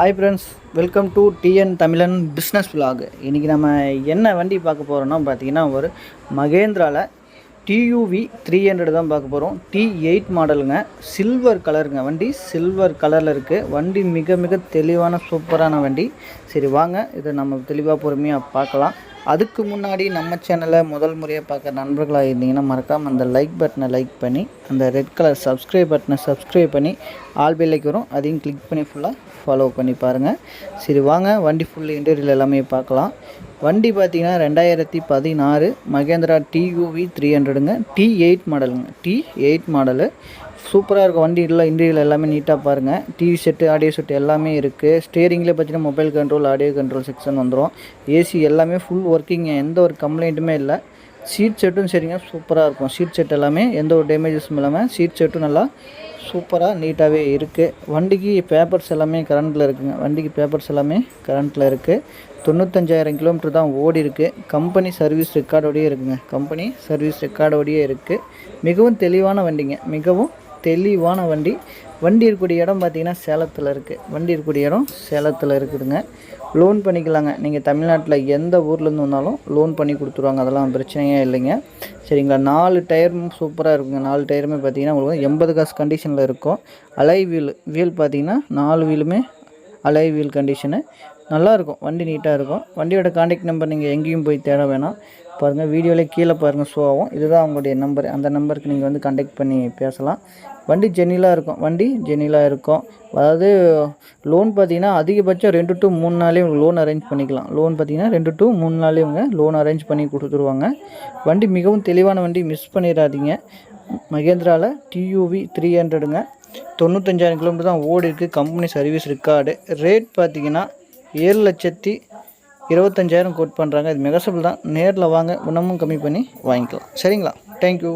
Hi friends, welcome to TN தமிழன் business vlog. இன்றைக்கி நம்ம என்ன வண்டி பார்க்க போகிறோன்னா பார்த்தீங்கன்னா ஒரு மகேந்திராவில் டியூவி 300 தான் பார்க்க போகிறோம். T8 மாடலுங்க, சில்வர் கலருங்க. வண்டி சில்வர் கலரில் இருக்குது. வண்டி மிக மிக தெளிவான சூப்பரான வண்டி. சரி வாங்க, இதை நம்ம தெளிவாக பொறுமையாக பார்க்கலாம். அதுக்கு முன்னாடி நம்ம சேனலை முதல் முறையாக பார்க்குற நண்பர்களாக இருந்தீங்கன்னா மறக்காமல் அந்த லைக் பட்டனை லைக் பண்ணி, அந்த ரெட் கலர் சப்ஸ்கிரைப் பட்டனை சப்ஸ்கிரைப் பண்ணி ஆல் பெல் ஐக்கான் வரும், அதையும் கிளிக் பண்ணி ஃபுல்லாக ஃபாலோ பண்ணி பாருங்கள். சரி வாங்க, வண்டி ஃபுல் இன்டீரியல் எல்லாமே பார்க்கலாம். வண்டி பார்த்திங்கன்னா 2016 மகேந்திரா டியூவி 300ங்க, T8 மாடலுங்க. T8 மாடலு சூப்பராக இருக்கும். வண்டி இல்லை இன்டீரியல் எல்லாமே நீட்டாக பாருங்கள். டிவி செட்டு, ஆடியோ செட்டு எல்லாமே இருக்குது. ஸ்டேரிங்லேயே பார்த்தீங்கன்னா mobile control, audio control section வந்துடும். ஏசி எல்லாமே ஃபுல் ஒர்க்கிங்க, எந்த ஒரு கம்ப்ளைண்ட்டுமே இல்லை. சீட் செட்டும் சரிங்க, சூப்பராக இருக்கும். சீட் செட் எல்லாமே எந்த ஒரு டேமேஜஸும் இல்லாமல் சீட் செட்டும் நல்லா சூப்பராக நீட்டாகவே இருக்குது. வண்டிக்கு பேப்பர்ஸ் எல்லாமே கரண்ட்டில் இருக்குதுங்க. வண்டிக்கு பேப்பர்ஸ் எல்லாமே கரண்ட்டில் இருக்குது. 95,000 கிலோமீட்டர் தான் ஓடி இருக்குது. கம்பெனி சர்வீஸ் ரெக்கார்டோடையே இருக்குங்க. கம்பெனி சர்வீஸ் ரெக்கார்டோடையே இருக்குது. மிகவும் தெளிவான வண்டிங்க, மிகவும் தெளிவான வண்டி. வண்டி இருக்கக்கூடிய இடம் பார்த்திங்கன்னா சேலத்தில் இருக்குது. வண்டி இருக்கக்கூடிய இடம் சேலத்தில் இருக்குதுங்க. லோன் பண்ணிக்கலாங்க. நீங்கள் தமிழ்நாட்டில் எந்த ஊர்லேருந்து வந்தாலும் லோன் பண்ணி கொடுத்துருவாங்க, அதெல்லாம் பிரச்சனையே இல்லைங்க. சரிங்களா? 4 டயரும் சூப்பராக இருக்குங்க. 4 டயருமே பார்த்திங்கன்னா உங்களுக்கு 80 காசு கண்டிஷனில் இருக்கும். அலை வீல் பார்த்திங்கன்னா 4 வீலுமே அலை வீல் கண்டிஷனு நல்லாயிருக்கும். வண்டி நீட்டாக இருக்கும். வண்டியோட கான்டாக்ட் நம்பர் நீங்கள் எங்கேயும் போய் தேட வேணாம். பாருங்கள், வீடியோவிலே கீழே பாருங்கள் ஷோ ஆகும். இதுதான் அவங்களுடைய நம்பர். அந்த நம்பருக்கு நீங்கள் வந்து கான்டாக்ட் பண்ணி பேசலாம். வண்டி ஜெனிலாக இருக்கும். வண்டி ஜெனிலாக இருக்கும். அதாவது லோன் பார்த்திங்கன்னா அதிகபட்சம் 2 to 3 நாளே உங்களுக்கு லோன் அரேஞ்ச் பண்ணிக்கலாம். லோன் பார்த்திங்கன்னா 2 to 3 நாளே இவங்க லோன் அரேஞ்ச் பண்ணி கொடுத்துருவாங்க. வண்டி மிகவும் தெளிவான வண்டி, மிஸ் பண்ணிடாதீங்க. மகேந்திராவில் டியூவி 300ங்க, 95,000 கிலோமீட்டர் தான் ஓடி இருக்குது. Company service record. ரேட் பார்த்திங்கன்னா 7,25,000 கோட் பண்ணுறாங்க. இது மெகசபிள் தான். நேரில் வாங்க, இன்னமும் கம்மி பண்ணி வாங்கிக்கலாம். சரிங்களா? தேங்க்யூ.